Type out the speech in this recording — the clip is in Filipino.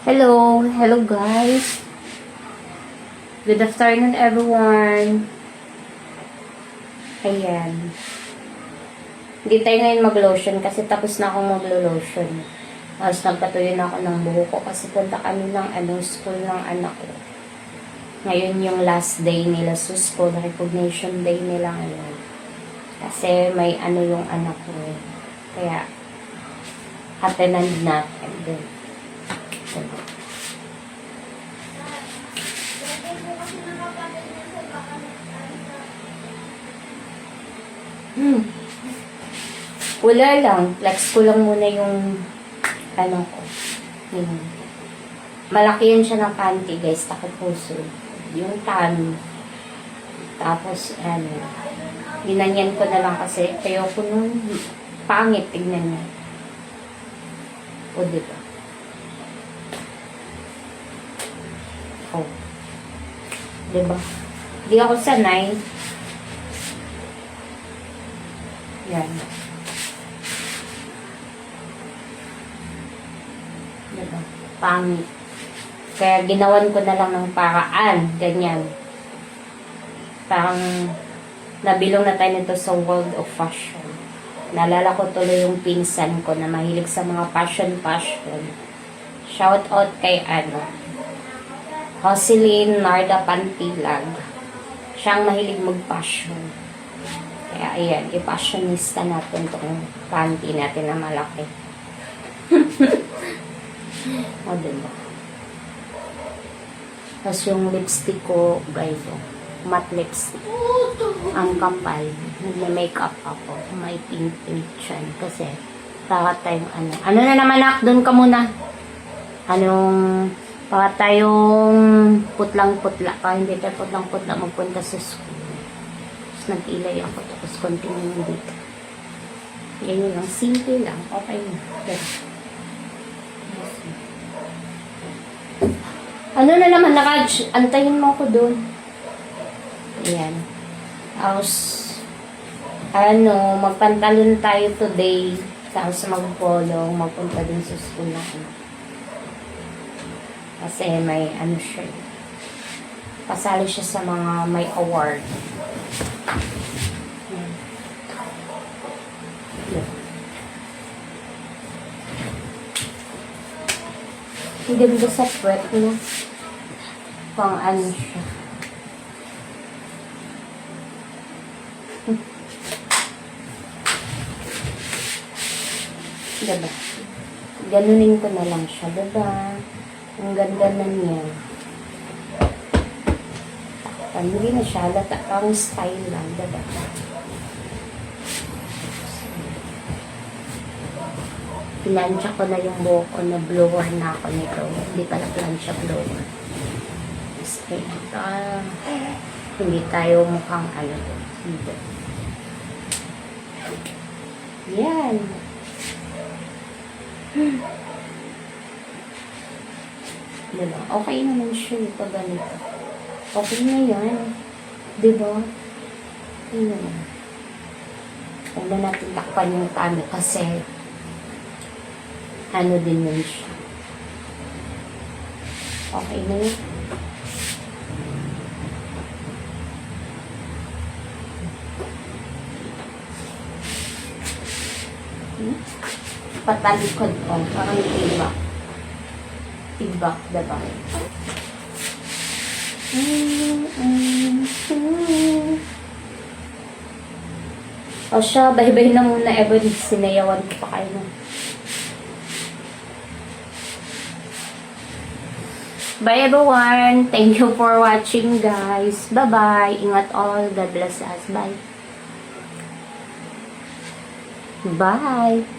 Hello guys. Good afternoon everyone. Ayan. Hindi tayo ngayon mag-lotion kasi tapos na akong mag-lotion. Tapos nagpatuloy na ako ng buho ko kasi punta kami ng school ng anak ko. Ngayon yung last day nila sa school, recognition day nila ngayon. Kasi may yung anak ko. Kaya, attendant natin din. Wala lang. Flex ko lang muna yung ko. Yun. Malaki yun siya ng panty, guys. Takot puso. Yung tan. Tapos, ginanyan ko na lang kasi ayoko nun. Pangit, tignan niya. O, diba? O. Diba? Di ako sanay. Yan. Diba? Pangit. Kaya ginawan ko na lang ng paraan. Ganyan. Parang nabilong na tayo nito sa world of fashion. Naalala ko tuloy yung pinsan ko na mahilig sa mga fashion. Shout out kay Jocelyn Narda Pantilag. Siyang mahilig mag-fashion. Kaya ayan, i-fashionista natin itong panty natin na malaki. O, diba? Tapos yung lipstick ko, guys, matte lipstick. Ang kapal. Nag-makeup ako. May pink siya. Kasi, para tayong Ano na naman, nak? Doon ka muna. Para tayong putlang-putla. Para hindi tayo putlang-putla magpunta sa school. Tapos nag-ilay ako. Tapos continue dito. Ganyan lang. Simple lang. Okay na. Okay. Ano na naman, antayin mo ko doon. Ayan. Tapos, magpantalon tayo today. Tapos mag-polo, magpunta din sa school na Kasi may siya. Pasali siya sa mga may award. Ayan. Ang ganda sa puwet, no? Pang siya. Diba? Ganunin ko na lang siya, diba? Ang ganda na niya. Hindi na siya, ang style lang, diba? Pinansya ko na yung buhok ko na blower na ako nito. Hindi pala plansya blower. Straight. Hindi tayo mukhang dito. Yan. Diba? Okay naman siya pag ganito. Okay na yan. Diba? Okay na yan. Huwag na natin takpan yung kami kasi din yun siya. Okay na yun. Patalikod ko. Parang feedback. Feedback, diba? O siya, bye-bye na muna. Every sinayawan ko pa kayo. Bye everyone. Thank you for watching, guys. Bye-bye. Ingat all. God bless us. Bye. Bye.